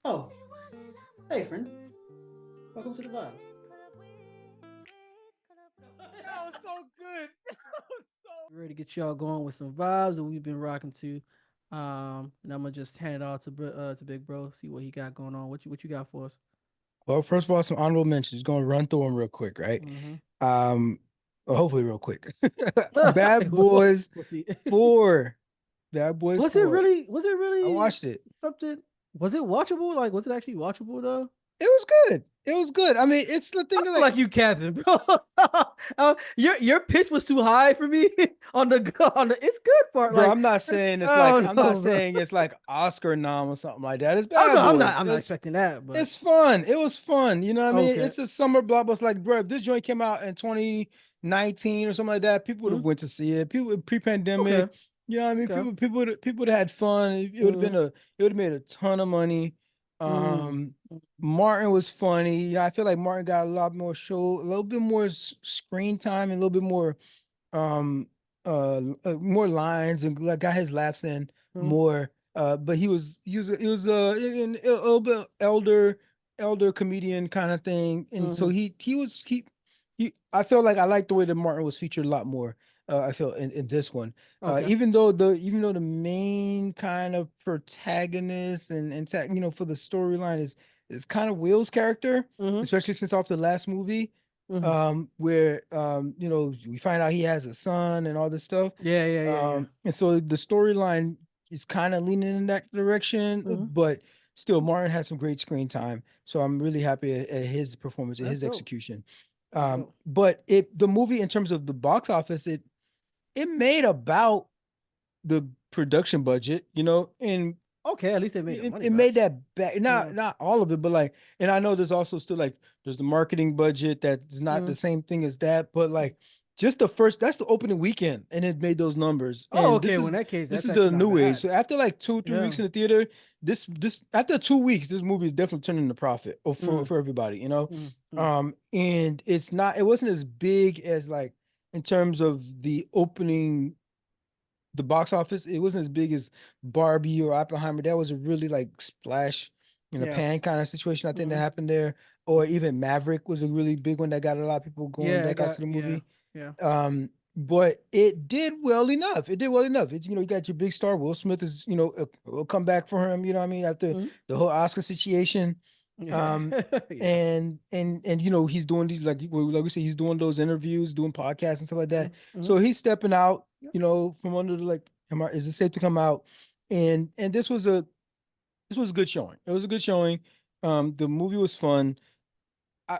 Oh, hey friends, welcome to the vibes. That was so good. That was so. Ready to get y'all going with some vibes that we've been rocking to. And I'm gonna just hand it off to Big Bro, see what he got going on. What you got for us? Well, first of all, some honorable mentions. Going to run through them real quick, right? Mm-hmm. Um, well, hopefully real quick. Bad Boys We'll see. 4. Bad Boys Was it 4. really? Was it I really watched it. something? Was it watchable? Like, was it actually watchable though? It was good. It was good. I mean, it's the I thing feel like, like you capping, bro. Your pitch was too high for me on the it's good part. bro, Like, I'm not saying it's like oh I'm not no, bro. saying it's like Oscar nom or something like that. It's Oh no, Bad I'm not. Boys. I'm not expecting that, but It's fun. It was fun. You know what I mean? okay. It's a summer blockbuster. Like, bro, if this joint came out in 2019 or something like that, people would Mhm. have went to see it. People Okay. pre-pandemic, you know what I mean? Okay. People would have had fun. It would have been Mm-hmm. it would have made a ton of money. Mm. Um, Martin was funny. I feel like Martin got a lot more show, a little bit more screen time, and a little bit more um more lines, and like got his laughs in Mm. more. But he was a little bit elder comedian kind of thing, and so Mm-hmm. he I felt like I liked the way that Martin was featured a lot more. I feel in this one, Okay. even though the main kind of protagonist and for the storyline is kind of Will's character, Mm-hmm. especially since off the last movie, Mm-hmm. where we find out he has a son and all this stuff. Yeah. Yeah. Yeah. Yeah. And so the storyline is kind of leaning in that direction, Mm-hmm. but still Martin had some great screen time. So I'm really happy at his performance and That's his dope. execution. That's dope. But the movie in terms of the box office, it made about the production budget, and Okay. At least they made the money it back. made that back, Yeah. not all of it, but like, and I know there's also still like there's the marketing budget that's not Mm-hmm. the same thing as that, but like just that's the opening weekend and it made those numbers. Oh, And okay. this Well, in is that case, this that's is the actually not new age. bad. So after like 2 3 Yeah. weeks in the theater, this after 2 weeks, this movie is definitely turning a profit Mm-hmm. for everybody, you know. Mm-hmm. And it wasn't as big as like in terms of the box office, it wasn't as big as Barbie or Oppenheimer. That was a really like splash in a Yeah. pan kind of situation. I think that Mm-hmm. happened there. Or even Maverick was a really big one that got a lot of people going Yeah. I back out got. to the Yeah. movie. Yeah. But it did well enough. It did well enough. It's you got your big star. Will Smith is will come back for him. You know what I mean, after Mm-hmm. the whole Oscar situation. Yeah. Um, Yeah. and he's doing these like we say he's doing those interviews, doing podcasts and stuff like that. Mm-hmm. So he's stepping out, Yep. from under the like, is it safe to come out? And this was a good showing. It was a good showing. The movie was fun. I,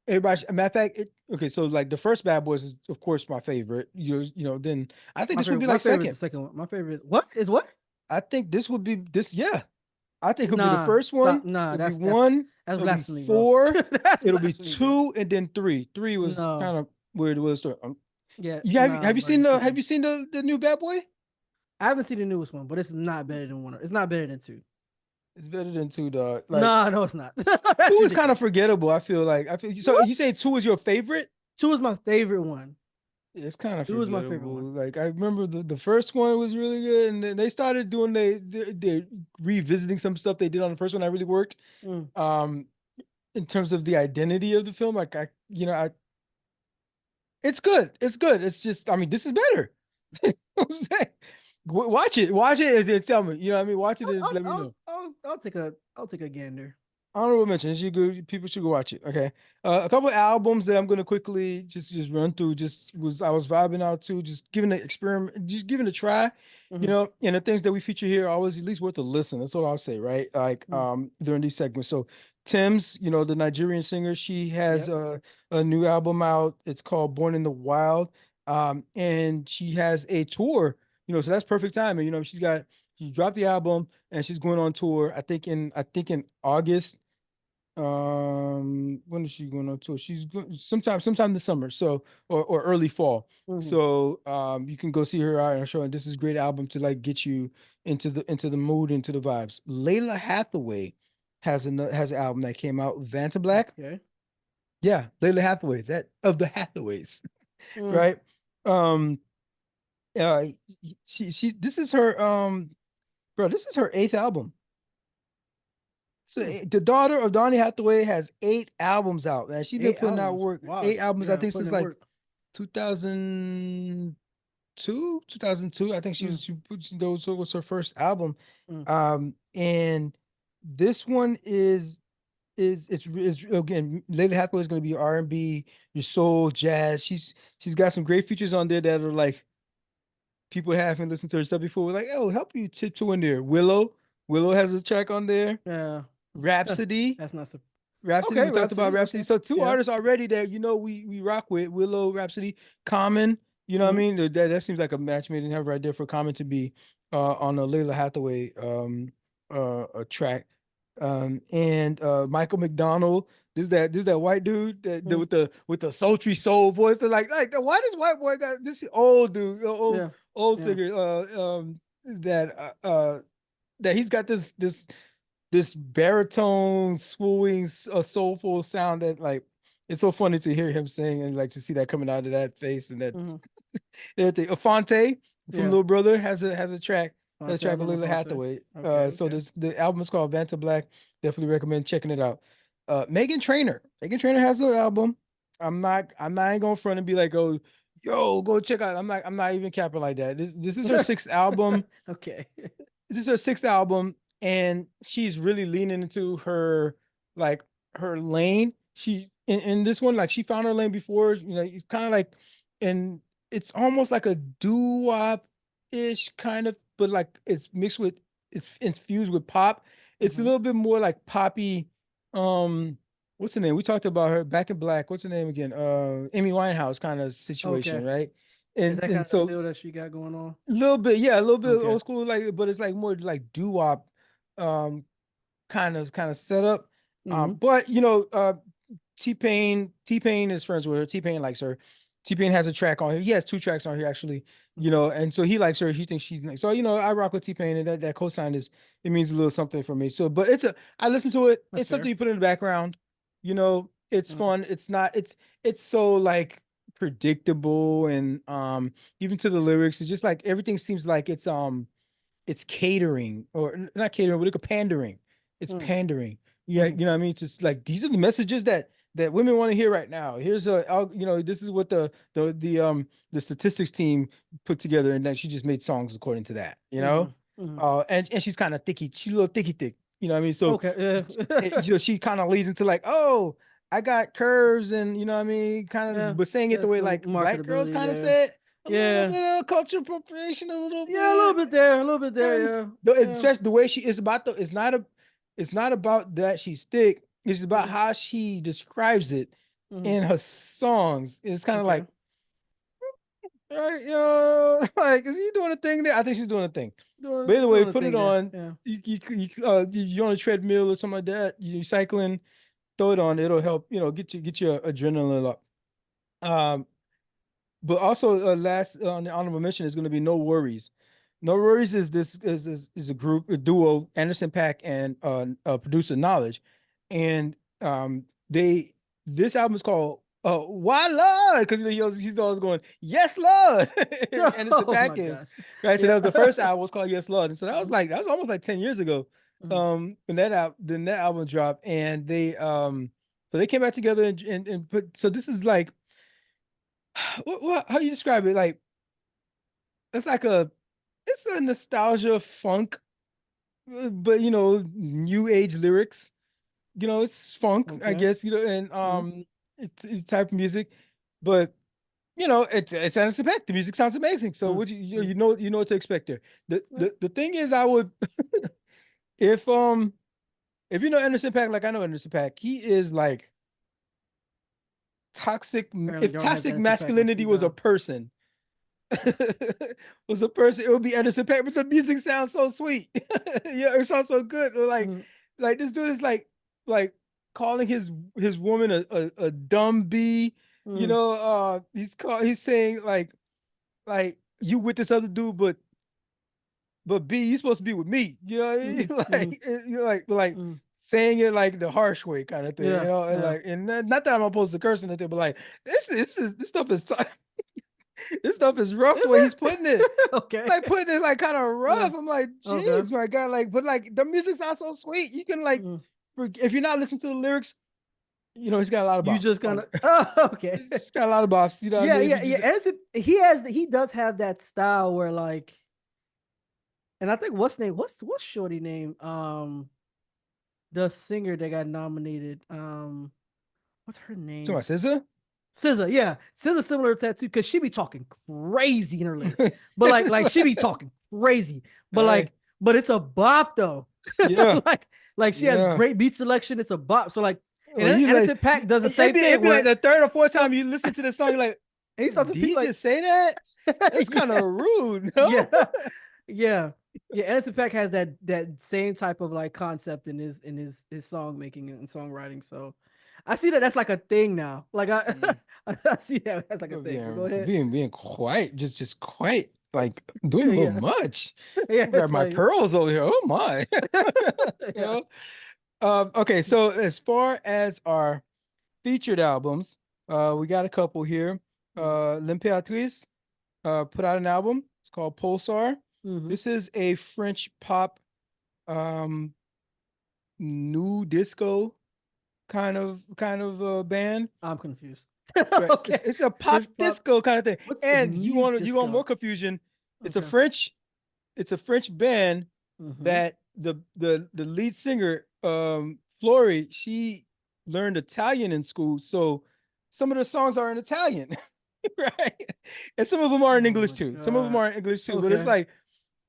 Everybody, matter of fact, okay. So like the first Bad Boys is of course my favorite. Then I think this would be My like favorite is the second. second one. My favorite is what is what? I think this would be this. Yeah, I think it'll be the Nah, first stop. one. Nah, It'll be that's one. that's It'll be blasphemy, bro. four. That's It'll be blasphemy, bro. two, and then three. Three was No. kind of weird. It was. Yeah, You nah, have you bro, seen you the tripping. the new Bad Boy? I haven't seen the newest one, but it's not better than one. It's not better than two. It's better than two, dog. Like Nah, no, it's not. That's two is kind of ridiculous. forgettable. I feel like I feel so. What? You say two is your favorite? Two is my favorite one. It's kind of Two is my favorite forgettable. one. Like I remember the first one was really good, and then they started doing they revisiting some stuff they did on the first one that really worked. Mm. Um, in terms of the identity of the film, like it's good. It's good. It's just, I mean, this is better. You know what I'm saying? Watch it, and then tell me. You know what I mean? Watch it and let me know. I'll take a gander. Honorable mention. People should go watch it. Okay. A couple of albums that I'm gonna quickly just run through. I was vibing out too, just giving the experiment, just giving it a try. Mm-hmm. And the things that we feature here are always at least worth a listen. That's all I'll say, right? Like Mm. during these segments. So Tim's, the Nigerian singer, she has Yep. a new album out. It's called Born in the Wild. And she has a tour, so that's perfect timing. She dropped the album and she's going on tour. I think in August. When is she going on tour? She's going sometime this summer, so or early fall. Mm-hmm. So you can go see her out on a show, and this is a great album to like get you into the mood, into the vibes. Layla Hathaway, has an album that came out, Vanta Black. Okay. Yeah, Lalah Hathaway, that of the Hathaways, Mm. right? Um, uh, she this is her bro, this is her eighth album. So Hmm. the daughter of Donny Hathaway has 8 albums out, man. She's been Eight putting out albums. work, Wow. 8 albums, I Yeah, think, putting since in like work. 2002, 2002. I think Mm. she put those was her first album. Mm. And this one it's again, Lady Hathaway is going to be R&B, your soul, jazz. She's got some great features on there that are like people haven't listened to her stuff before. We're like, oh, help you tiptoe in there. Willow has a track on there. Yeah. Rhapsody. That's not so. Rhapsody, Okay, we talked about Rhapsody. Rhapsody. Okay. So two Yeah. artists already that we rock with, Willow, Rhapsody, Common. You know what I Mm. mean? That seems like a match made in heaven right there for Common to be on a Layla Hathaway a track. And Michael McDonald. This is that white dude that Mm. with the sultry soul voice. They're like why does white boy got this old dude, Yeah. old Yeah. figure that he's got this baritone swooning soulful sound that like it's so funny to hear him sing and like to see that coming out of that face and that Mm-hmm. everything. Fonte from Yeah. Little Brother has a Fonte, I track with remember Lila Fonte. Hathaway. Okay. So Okay. the album is called Vanta Black. Definitely recommend checking it out. Meghan Trainor. Meghan Trainor has an album. I'm not even going front and be like, oh, yo, go check out. I'm not even capping like that. This is her sixth album. Okay. This is her sixth album, and she's really leaning into like her lane. She in this one, like she found her lane before, it's kind of like, and it's almost like a doo-wop ish kind of, but like it's infused with pop. It's a Mm-hmm. little bit more like poppy. Um, what's the name? We talked about her Back in Black. What's the name again? Amy Winehouse kind of situation, Okay. right? Is And that kind and of the so feel that she got going on? a little bit, yeah, a little bit Okay. old school, like, but it's like more like doo-wop, um, kind of setup. Mm-hmm. But T Pain is friends with her. T Pain likes her. T Pain has a track on here. He has 2 tracks on here actually. Mm-hmm. And so he likes her. He thinks she's nice. So I rock with T Pain, and that cosign it means a little something for me. So, but I listen to it. That's It's something fair. you put in the background. It's Mm-hmm. fun. It's not. It's so like predictable, and even to the lyrics, it's just like everything seems like it's catering, or not catering, but it's pandering. It's pandering. Yeah, Mm-hmm. you know what I mean? Just like these are the messages that women want to hear right now. This is what the statistics team put together, and then she just made songs according to that. Mm-hmm. Mm-hmm. And she's kind of thicky. She's a little thicky thick. You know what I mean? So, Okay. Yeah. she kind of leads into like, oh, I got curves, and you know what I mean, kind Yeah. of, but saying it the That's way some like black girls marketability kind of there. said, a little Yeah. bit of cultural appropriation, a little Yeah. A little bit. bit there. A little bit there. And Yeah. Yeah. especially the way she is about it's not about that she's thick. It's about Mm-hmm. how she describes it Mm-hmm. in her songs. It's kind of Okay. like, yo, like, is he doing a thing there? I think she's doing a thing. But either way, Doing the put it thing there. on. Yeah. You're on a treadmill or something like that. You're cycling, throw it on. It'll help, get your adrenaline up. Um, but also, last on the honorable mention is going to be No Worries. No Worries is a group, a duo, Anderson Paak and producer Knowledge, and they this album is called Why Lord, because he's always going Yes Lord. Anderson Oh Paak my is gosh. right. So that Yeah. was the first album was called Yes Lord, and so Mhm, that was almost like 10 years ago. mhm. When that album dropped, and they came back together and put, so this is like how you describe it? Like it's like it's a nostalgia funk, but new age lyrics. It's funk, I Okay. guess. And Mhm, it's type of music, but it's Anderson Paak. The music sounds amazing. So mhm, what mhm. you know what to expect there. The Yeah. the the thing is, I would if if you know Anderson Paak, like I know Anderson Paak, he is like toxic. Apparently If don't have toxic Anderson .Paak on masculinity speed was a dial. person, was a person, it would be Anderson .Paak, but the music sounds so sweet. Yeah, it sounds so good. Mhm, Like this dude is like calling his woman a dumb bee. mhm, He's saying like you with this other dude, but B, you supposed to be with me. You know what I mean? mhm, mhm, Like, like saying it like the harsh way kind of thing, Yeah, and yeah. like, and not that I'm opposed to cursing it, but like this stuff is this stuff is rough the Is way he's it? putting it. Okay. Like putting it like kind of Yeah. rough. I'm like, Okay. geez, my God, like, but like the music sounds so sweet. You can like, Mm. if you're not listening to the lyrics, he's got a lot of You bops just on kind of. it. Oh, okay. He's got a lot of bops. You know what I Yeah, mean? If yeah, you yeah. just And he does have that style where like, and I think what's Shorty name? The singer that got nominated. What's her talking name? about SZA. SZA, yeah, SZA similar tattoo because she be talking crazy in her lyrics, but like It's she be talking crazy, but hey, but it's a bop though, yeah, like she has yeah. great beat selection. It's a bop. So like, and Or you like, Anderson .Paak does the same it'd thing be like where the third or fourth and time you listen to the song, you're like, he starts to did be he like, just say that? That's kind of yeah, rude, no? yeah, yeah, yeah. Anderson .Paak has that same type of like concept in his song making and songwriting. So I see that that's like a thing now. Like I Mm. I see that as like a For thing. But go being ahead. being quite just quite like doing a little Yeah, much. yeah. Grab It's my like pearls over here. Oh my. you yeah. know. Okay, so as far as our featured albums, we got a couple here. L'Impératrice put out an album. It's called Pulsar. Mm-hmm. This is a French pop um new disco kind of band. I'm confused. Right. It's Okay. it's a pop French pop. disco kind of thing. What's a And new you want more disco? confusion? It's a Okay. French it's a French band Mm-hmm. that the lead singer Flory, she learned Italian in school, so some of the songs are in Italian, right? And some of them are in Oh English my too. Some of them god. are in English too, but it's Okay. like,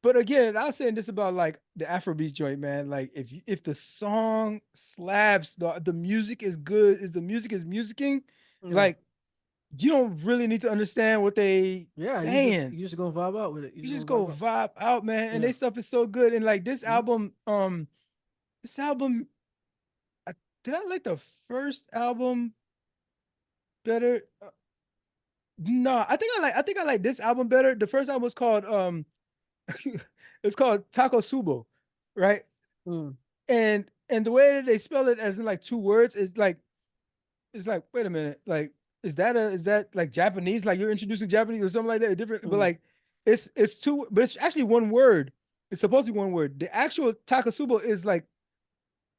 but again, I was saying this about like the Afrobeat joint, man. Like if the song slaps, the music is good, is the music is musicking, Yeah. like you don't really need to understand what they Yeah. saying. You just gonna vibe out with it. You You just just gonna go vibe out. vibe out, man, and Yeah. they stuff is so good. And like Mm-hmm. this album, I, did I like the first album better? No, I think I like this album better. The first album was called it's called Taco Subo, right? Mm. And the way that they spell it as in like two words is like, it's like, wait a minute, like is that like Japanese? Like you're introducing Japanese or something like that? Different, but Mm. like it's two, but it's actually one word. It's supposed to be one word. The actual Takasubo is like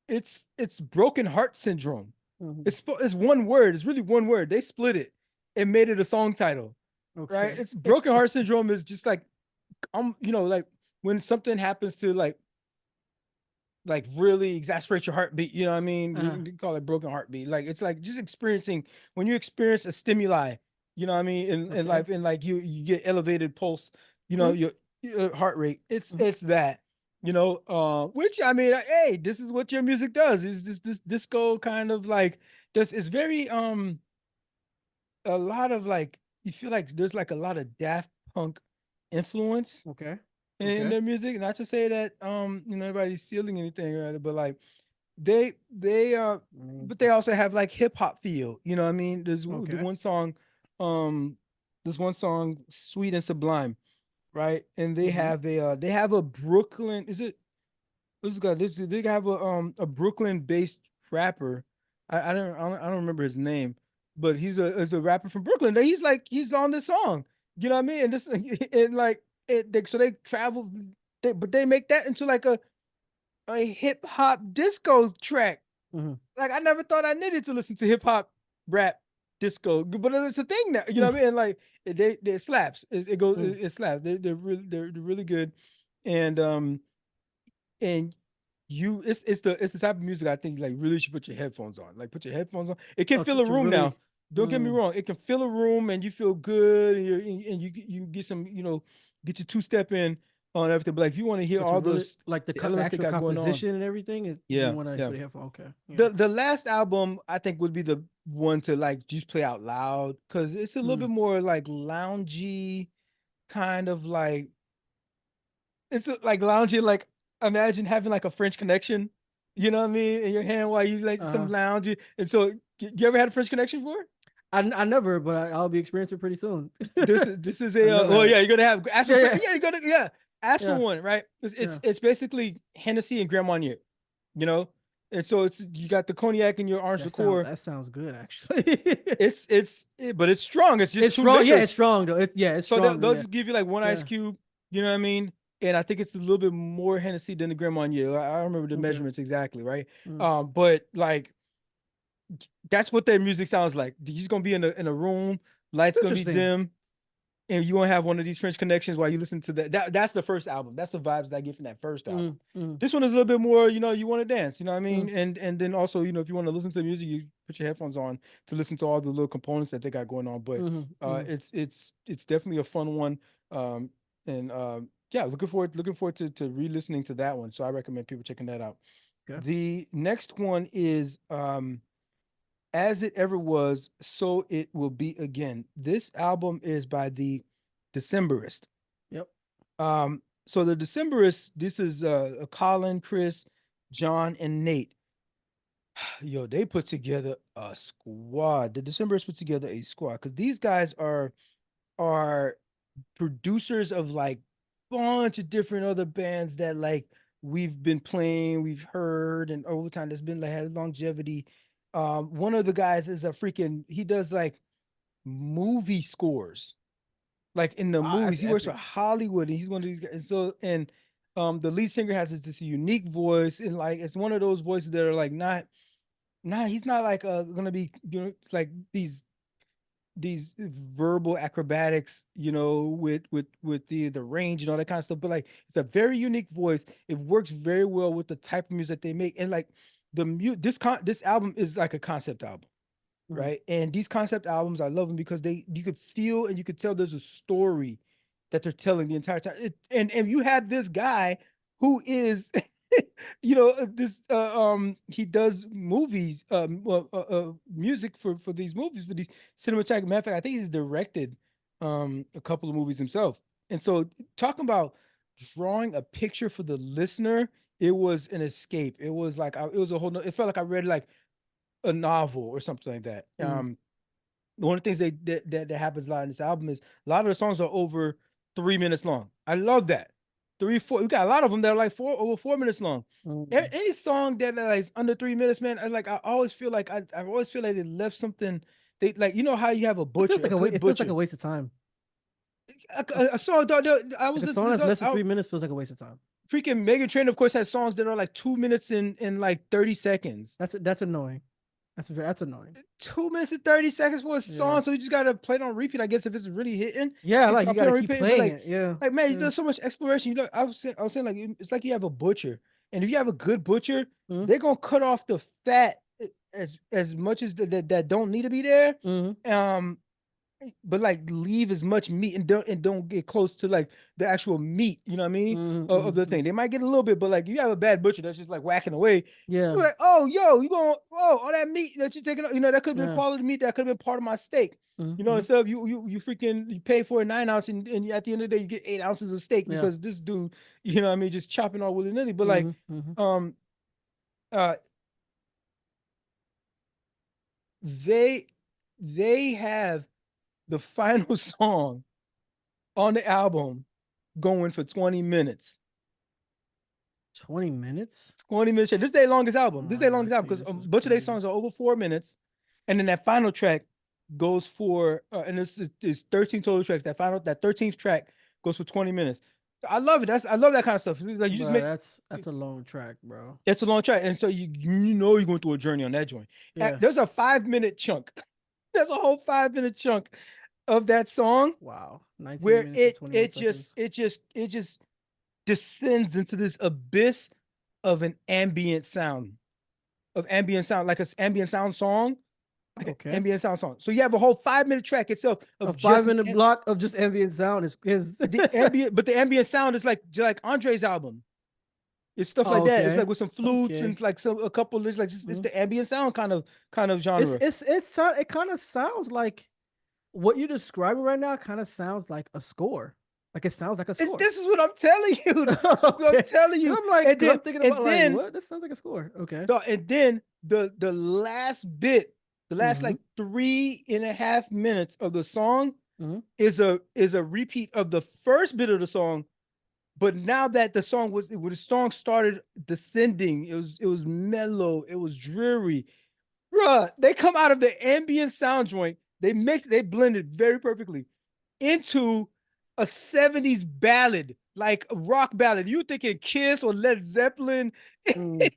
it's broken heart syndrome. Mm-hmm. It's one word. It's really one word. They split it and made it a song title, right? Okay. It's broken heart syndrome is just like like when something happens to like really exasperate your heartbeat. You know what I mean? Uh-huh. You call it broken heartbeat. Like it's like just experiencing when you experience a stimuli. You know what I mean? In Okay. life, and like you get elevated pulse. You know Mm-hmm. your heart rate. Mm-hmm. It's that. Which I mean, hey, this is what your music does. Is this disco kind of like this is very a lot of like you feel like there's like a lot of Daft Punk influence Okay. in Okay. their music. Not to say that everybody's stealing anything, right? But like they Mm. but they also have like hip hop feel. You know what I mean? There's the Okay. one song, um, this one song, Sweet and Sublime, right? And Mm-hmm. they have a Brooklyn, is it this guy this they have a Brooklyn based rapper. I don't remember his name, but he's a rapper from Brooklyn. That he's on this song. You know what I mean? And this and like so they travel, but they make that into like a hip hop disco track. Mm-hmm. Like I never thought I needed to listen to hip hop, rap, disco, but it's a thing now. You know what I mean? And like they slaps. It goes Mm-hmm. it slaps. They're really good, and and it's the type of music I think like really should put your headphones on. Like put your headphones on. It can Oh, fill a to room now. really. Don't get me Mm. wrong. It can fill a room and you feel good and you get some get your two step in on everything. But like if you want to hear But to all really those like the the elements they actual got going on, composition and everything, you yeah, want to yeah. put a headphone. Okay. Yeah. The last album I think would be the one to like just play out loud because it's a little Mm. bit more like loungy, kind of like like loungy. Like imagine having like a French connection, you know what I mean, in your hand while you like some Uh-huh. loungy. And so, you ever had a French connection before? I never, but I'll be experiencing it pretty soon. This is I a never oh had yeah, it. you're gonna have ask for Yeah. Yeah. yeah, you're gonna yeah ask for Yeah. one, right? It's Yeah. it's, it's basically Hennessy and Grand Marnier, you know. And so it's you got the cognac in your orange liqueur. That sounds good actually. But it's strong. It's just It's two strong. Yeah, it's liquors. strong though. It's So stronger. they'll Yeah, just give you like one ice yeah. cube. You know what I mean? And I think it's a little bit more Hennessy than the Grand Marnier. I don't remember the Okay. measurements exactly, right? Mm. But like that's what their music sounds like. You're just gonna be in a room, It's lights gonna be interesting. dim, and you want to have one of these French connections while you listen to that's the first album. That's the vibes that I get from that first album. Mm, mm, This one is a little bit more, you want to dance, you know what I mean? mm, And then also, if you want to listen to music, you put your headphones on to listen to all the little components that they got going on. But mm, mm. it's definitely a fun one. And yeah, looking forward to re-listening to that one. So I recommend people checking that out. Okay. The next one is As It Ever Was, So It Will Be Again. This album is by the Decemberists. Yep. So the Decemberists, this is Colin, Chris, John, and Nate. Yo, they put together a squad. The Decemberists put together a squad because these guys are producers of like bunch of different other bands that like we've been playing, we've heard, and over time that's been like had longevity. One of the guys is a freaking he does like movie scores like in the Wow, movies. that's He works for epic. Hollywood, and he's one of these guys. And so, and the lead singer has this unique voice, and like it's one of those voices that are like not. He's not like gonna be like these verbal acrobatics, with the range and all that kind of stuff. But like it's a very unique voice. It works very well with the type of music that they make, and like this album is like a concept album, Mm. right? And these concept albums, I love them because you could feel and you could tell there's a story that they're telling the entire time. And you have this guy who is, this he does movies, music for these movies for these cinematography. Matter of fact, I think he's directed a couple of movies himself. And so talking about drawing a picture for the listener, it was an escape. It was like it was a whole. It felt like I read like a novel or something like that. Mm. One of the things that happens a lot in this album is a lot of the songs are over 3 minutes long. I love that. Three, four. We got a lot of them that are like over 4 minutes long. Mm. Any song that is under 3 minutes, man, I always feel like I always feel like they left something. They like how you have a It feels butcher, like a a good it feels like a butcher, waste of time. a song. I Like was a listening song to that's this. less than 3 minutes feels like a waste of time. Freaking Meghan Trainor, of course, has songs that are like 2 minutes in like 30 seconds. That's annoying. That's annoying. 2 minutes and 30 seconds for a Yeah. song. So you just gotta play it on repeat, I guess, if it's really hitting. Yeah, You like you play it gotta on keep repeat, but playing like, it. Yeah. man, Yeah. there's so much exploration. I was saying like it's like you have a butcher, and if you have a good butcher, Mm-hmm. they're gonna cut off the fat as much as that don't need to be there. Mm-hmm. Um, but like leave as much meat and don't get close to like the actual meat, you know what I mean, of the Mm-hmm. thing. They might get a little bit, but like you have a bad butcher that's just like whacking away. Yeah. You're like, oh, yo, you going, oh, all that meat that you're taking, that could have been Yeah. quality meat, that could have been part of my steak. Mm-hmm. Instead of you freaking you pay for a 9 ounce and at the end of the day you get 8 ounces of steak Yeah. because this dude, what I mean, just chopping all willy nilly. But like, Mm-hmm. Mm-hmm. um, uh, they they have the final song on the album going for 20 minutes. 20 minutes. 20 minutes. This is their longest Oh album. This is my their longest album mercy, because this a is bunch of their crazy. songs are over 4 minutes. And then that final track goes for, and this 13 total tracks. That 13th track goes for 20 minutes. I love it. I love that kind of stuff. It's like you just Bro, make, that's a long track, bro. it's a long track. And so you're going through a journey on that joint. Yeah. There's a 5 minute chunk. There's a whole 5 minute chunk of that song Wow. 19 where minutes and it 21 it just seconds. it just descends into this abyss of an ambient sound, like an ambient sound song, like an Okay. ambient sound song. So you have a whole 5 minute track itself A of five just minute block of just ambient sound is the ambient, but the ambient sound is like Andre's album. It's stuff like Oh, that. It's okay. like with some flutes Okay. and like a couple of like just it's Mhm. the ambient sound kind of genre. It kind of sounds like what you're describing right now kind of sounds like a score. Like it sounds like a score. This is what I'm telling you. This is what I'm Okay. telling Cause you. I'm like, And cause then I'm thinking about and like, then what? This sounds like a score. Okay. the last bit, the last Mm-hmm. like 3.5 minutes of the song Mm-hmm. is a repeat of the first bit of the song But now that the song was when the song started descending, it was mellow, it was dreary. Bruh, they come out of the ambient sound joint, they blended very perfectly into a 70s ballad, like a rock ballad. You thinking Kiss or Led Zeppelin Mm,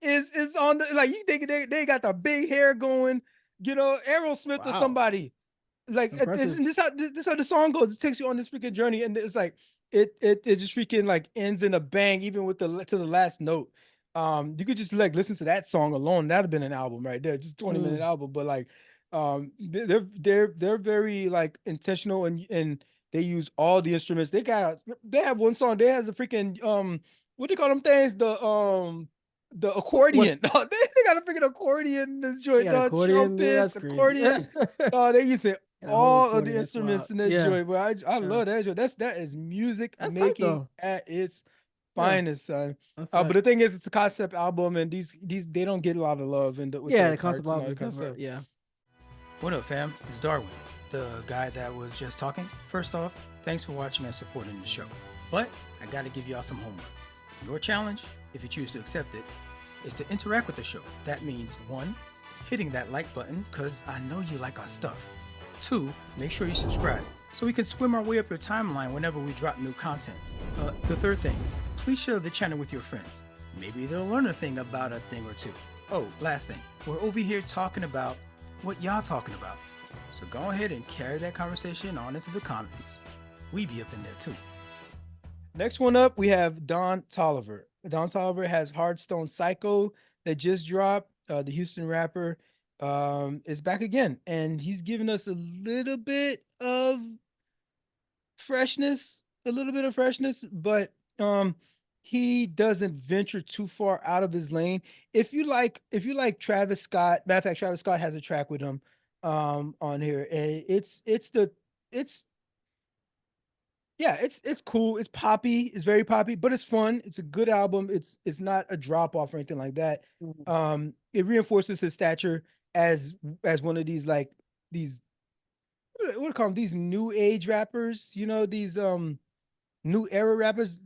is on the like you think they got the big hair going, Aerosmith or wow, somebody. it's Like impressive. this how the song goes. It takes you on this freaking journey, and it's like it just freaking like ends in a bang, even with the to the last note. You could just like listen to that song alone. That'd have been an album right there, just 20-minute Mm. album. But like, they're very like intentional, and they use all the instruments. They have one song. They has a freaking what do you call them things? The What accordion. They got a freaking accordion in this they joint. got accordion? Yeah, Trumpets, that's crazy. accordions. Oh, they using And a whole all of the accordion. That's wild. instruments in that Yeah, joint. But I yeah. love that joint. That is music That's tight making though. at its Yeah, finest, son. that's But tight. the thing is, it's a concept album, and these they don't get a lot of love with Yeah, the the concept charts and all album that is kind of never. stuff. Yeah. What up, fam? It's Darwin, the guy that was just talking. First off, thanks for watching and supporting the show. But I gotta give y'all some homework. Your challenge, if you choose to accept it, is to interact with the show. That means 1, hitting that like button, because I know you like our stuff. 2, make sure you subscribe so we can swim our way up your timeline whenever we drop new content. The third thing, please share the channel with your friends. Maybe they'll learn a thing about a thing or two. Oh, last thing, we're over here talking about what y'all talking about. So go ahead and carry that conversation on into the comments. We be up in there too. Next one up, we have Don Toliver. Don Toliver has Hardstone Psycho that just dropped. The Houston rapper is back again, and he's giving us a little bit of freshness, but he doesn't venture too far out of his lane. If you like Travis Scott, matter of fact, Travis Scott has a track with him on here, and it's it's cool. It's poppy. It's very poppy, but it's fun. It's a good album. It's not a drop off or anything like that. Mhm. It reinforces his stature as one of these like these what do you call them? These new age rappers. These new era rappers.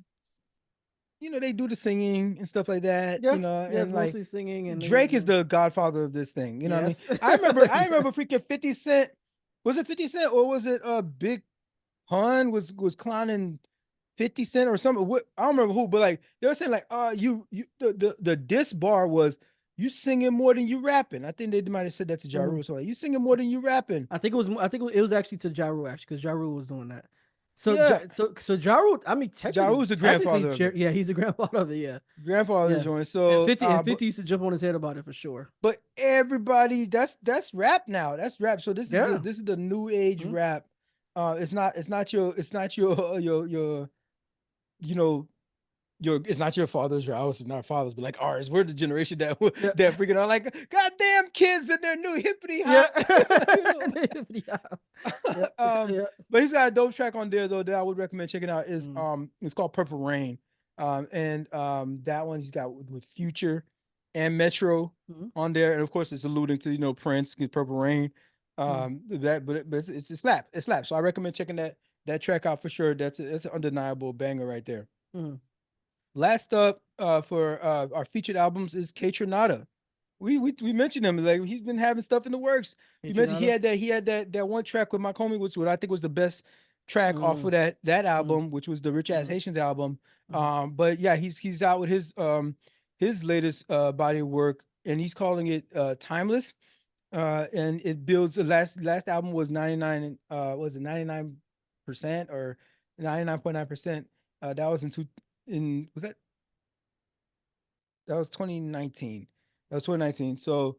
They do the singing and stuff like that. Yeah, yeah. It's And like mostly singing and they. Drake is the godfather of this thing. You know what I mean? Yes. I remember Yes. freaking 50 Cent. Was it 50 Cent or was it Big Pun was clowning 50 Cent or something? I don't remember who, but like they were saying like you the diss bar was you singing more than you rapping. I think they might have said that to Ja Mhm. Rule. So like you singing more than you rapping. I think it was. I think it was actually to Ja Rule actually because Ja Rule was doing that. So Yeah. Ja Rule. I mean, Ja Rule's the grandfather of it. Yeah, he's the grandfather of it. Yeah, Grandfather yeah. joint. And So 50 used to jump on his head about it for sure. but everybody that's rap now. That's rap. So Yeah. this is the new age Mhm. rap. It's not your you know it's not your father's rap. It's not father's, but like ours. We're the generation that Yeah. that freaking are like goddamn kids and their new hippity Yeah. hop. you know. Yeah. Yeah. um, Yeah. but he's got a dope track on there though that I would recommend checking out. Is Mm. it's called Purple Rain. And that one he's got with Future and Metro Mhm. on there, and of course it's alluding to Prince, Purple Rain. Mhm. That but it's a slap. It slaps. So I recommend checking that track out for sure. That's an undeniable banger right there. Mhm. Last up for our featured albums is Kaytranada. We mentioned him, like he's been having stuff in the works. We mentioned Kaytranada. he had that one track with mach-hommy, which what I think was the best track off Mm. of that Mm. album, which was the Rich Ass Mm. Haitians album. Mm. But yeah, he's out with his latest body of work, and he's calling it Timeless. And it builds the last album was 99% or 99.9%. That was in was that was 2019. That was 2019. So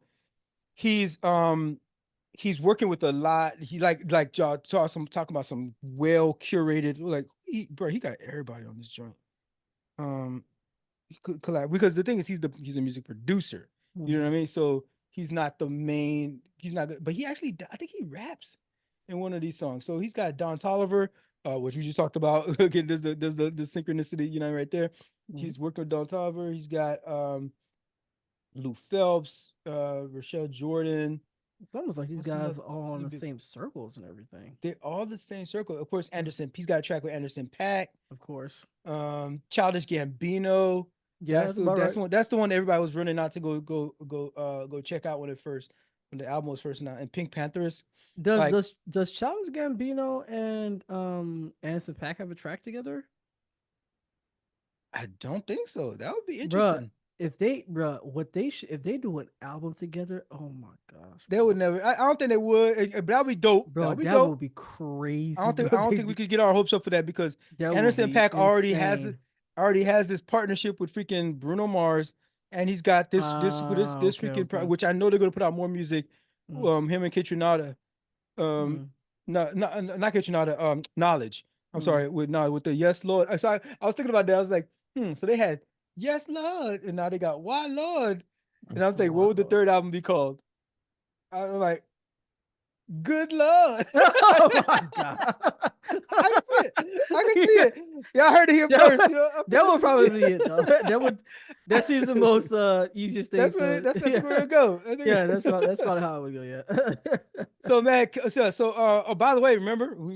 he's he's working with a lot. He like y'all talking about some well curated, like he got everybody on this joint. Um he could collab because the thing is he's a music producer. You know what Mhm. I mean? So he's not the main, he's not good, but he actually I think he raps in one of these songs. So he's got Don Toliver, which we just talked about. Again, there's the synchronicity, right there. Mhm. He's worked with Don Toliver. He's got Lou Phelps, Rochelle Jordan. It's almost like these What's guys another? are all What's in another the big? same circles and everything. They're all the same circle. Of course, Yeah, Anderson. He's got a track with Anderson Paak. of course. Childish Gambino. Yeah, that's about That's right. the one. That's the one everybody was running out to go check out when the album was first announced. And Pink Panthers, Does like does does Childish Gambino and Anderson Paak have a track together? I don't think so. That would be Bruh, interesting. if they do an album together, oh my gosh, They would bro. never. I don't think they would. But that would be dope. That Bro, would be that dope. would be crazy, bro. I don't think we could get our hopes up for that because That would Anderson be Paak insane. already has this partnership with freaking Bruno Mars, and he's got this Okay, freaking okay. which I know they're gonna put out more music. Mm, Him and Kaytranada, um, mm, not Kaytranada, Knowledge. I'm mm. sorry, with the Yes Lord. I was thinking about that. I was like, so they had Yes Lord, and now they got Why Lord, and I'm thinking, what would the Wow. third album be called? I'm like, Good Lord. Oh my god. I can see it. I can see Yeah, it. Yeah, I heard it here that, first. You know, I'm that thinking would we probably can be it though. That seems the most easiest thing to that's I yeah. think we're gonna go. I think Yeah, that's probably how it would go, yeah. so man. Oh, by the way, remember we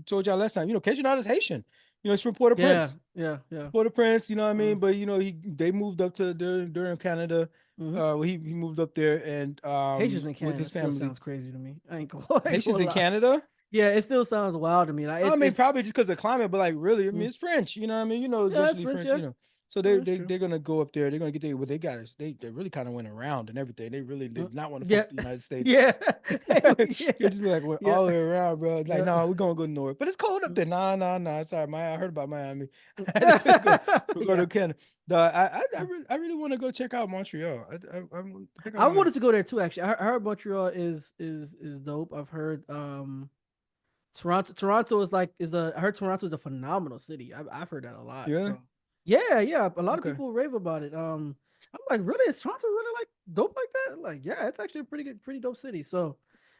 told y'all last time. Kaytranada is Haitian. He's from Yeah, Port-au-Prince. yeah, yeah. Port-au-Prince. You know what I mean? Mm, But they moved up to during Canada. hmm. He moved up there and Haitians in with Canada his still family. sounds crazy to me. I ain't Haitians gonna in lie. Canada. Yeah, it still sounds wild to me. Like I mean, it's probably just because of climate, but like really, I mean, mm, it's French. You know what I mean? yeah, it's Eventually French, French. yeah. So Yeah, that's true. they're gonna go up there. They're gonna get there. What they got is they really kind of went around and everything. They really Mm, did not want to fuck yeah. with the United States. Yeah. They Yeah. just like went Yeah. all the way around, bro. Like, Yeah. no, we're gonna go north, but it's cold up Mm. there. Nah. Sorry, I heard about Miami. I just gotta go. We're going Yeah. to Canada. No, Mm. I really want to go check out Montreal. I think I I want to. wanted to go there too, actually. I heard Montreal is dope. I've heard Toronto is a I heard Toronto is a phenomenal city. I've heard that a lot. Yeah. So yeah, a lot of Okay. people rave about it. I'm like, really? Is Toronto really like dope like that? Like, yeah, it's actually a pretty dope city. So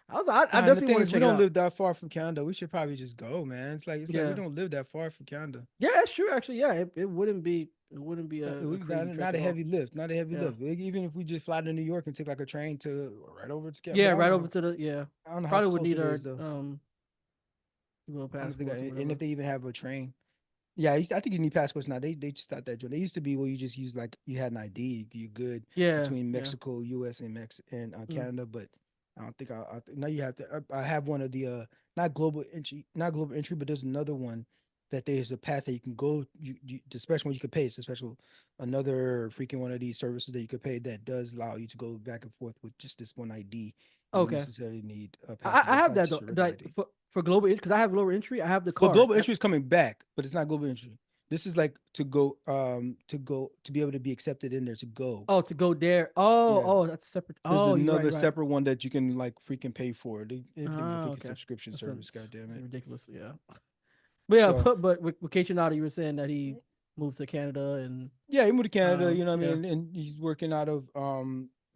I Nah, and the definitely thing want is, to we check it don't out. live that far from Canada. We should probably just go, man. It's like we Yeah, don't live that far from Canada. yeah, that's true. Actually, yeah, it wouldn't be a crazy trek Not a at all. heavy lift, not a heavy Yeah, lift. Even if we just fly to New York and take like a train to right over to Canada, yeah, but right over to the yeah. I don't know how Probably would close need it our is though. little I don't think, passports or and if whatever. they even have a train, yeah, I think you need passports now. They just stopped that joint. They used to be where you just use like you had an ID, you good Yeah, between yeah. Mexico, U.S. and Mm, Canada, but I don't think now you have to. I have one of the not global entry, but there's another one that there's a pass that you can go. The special one you could pay. It's a special another freaking one of these services that you could pay that does allow you to go back and forth with just this one ID. You don't okay. necessarily need a I, passport, I but it's have not that just though. your regular Like ID. for global because I have global entry. I have the Well, card. global entry is coming back, but it's not global entry. This is like to be able to be accepted in there to go. Oh, to go there. Yeah. That's separate. There's Oh, you're right. another You're right. separate one that you can like freaking pay for. Everything's a freaking Okay. subscription That's service, god damn it. ridiculous. Yeah. But yeah, So but with Kaytranada, you were saying that he moved to Canada and yeah, he moved to Canada, you know what I yeah. mean? And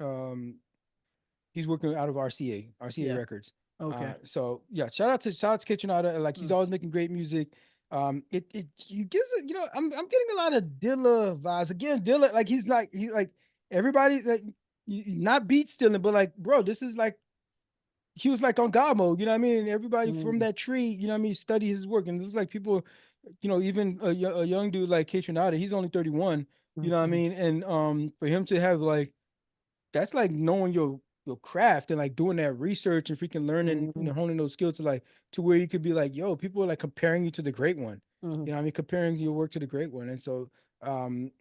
um he's working out of RCA Yeah. Records. Okay. So yeah, shout out to Kaytranada. Like he's Mm, always making great music. It you gives it, I'm getting a lot of Dilla vibes. Again, Dilla, like he like everybody like not beat stealing, but like, bro, this is like he was like on God mode, you know what I mean? Everybody from mm, that tree, you know what I mean, study his work. And it's like people, even a young dude like Kaytranada, he's only 31, you know what I mm, mean? And for him to have like that's like knowing your craft and like doing that research and freaking learning, mm, honing those skills to where you could be like, yo, people are like comparing you to the great one. mm, You know what I mean? Comparing your work to the great one. And so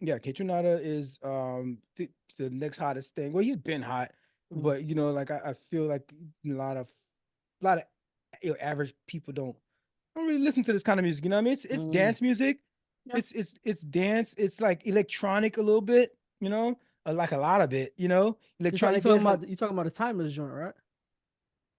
yeah, Kaytranada is the next hottest thing. Well, he's been hot, mm. but like I feel like a lot of average people don't really listen to this kind of music. You know what I mean? It's Mm. dance music. Yeah. It's dance. It's like electronic a little bit, like a lot of it, electronic dance. Like You talking about the timeless joint, right?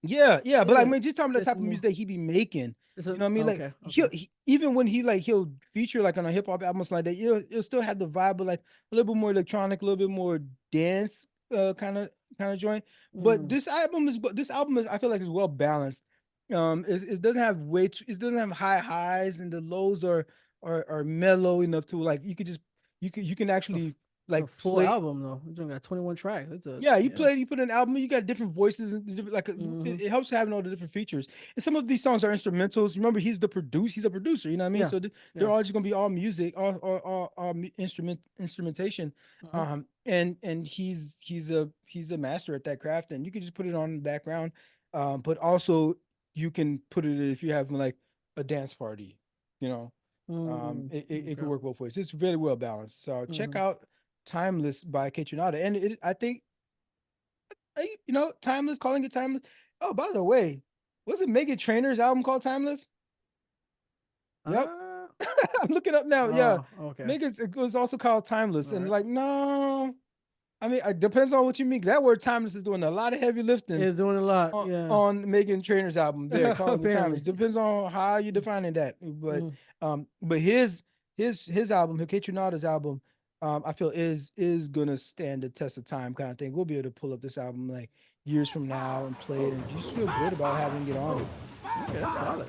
yeah, but like Yeah. man, just talking about the It's type of more. music that he be making. It's You a know what I mean? Like okay. Okay. even when he'll feature like on a hip hop album or something like that, it'll still have the vibe of like a little bit more electronic, a little bit more dance kind of joint. But Mm, this album is I feel like is well balanced. It doesn't have it doesn't have high highs and the lows are mellow enough to like you can of actually A like full play. album though. It's only got 21 tracks. It's a Yeah, you put an album, you got different voices and different, like Mhm. it helps having all the different features. And some of these songs are instrumentals. Remember, he's a producer. You know what I mean? Yeah. So they're Yeah. all just gonna be all music, all instrumentation. Mhm. And he's a master at that craft, and you can just put it on in the background. But also you can put it if you have like a dance party. You know, it could Okay. work both ways. It's very well balanced. So check Mhm. out Timeless by Kaytranada. And I think, Timeless, calling it Timeless. Oh, by the way, was it Meghan Trainor's album called Timeless? Yep. Ah. I'm looking up now. Yeah. Oh, okay. Megan's, it was also called Timeless. All And right. like, no, I mean, it depends on what you mean. That word Timeless is doing a lot of heavy lifting It's doing a lot. Yeah. on Megan Trainor's album there, calling it Apparently. timeless. Depends on how you're defining that. But Mhm. but his album, Kaytranada's album, I feel is gonna stand the test of time kind of thing. We'll be able to pull up this album like years from now and play it and just feel good about having it on. Okay, that's solid.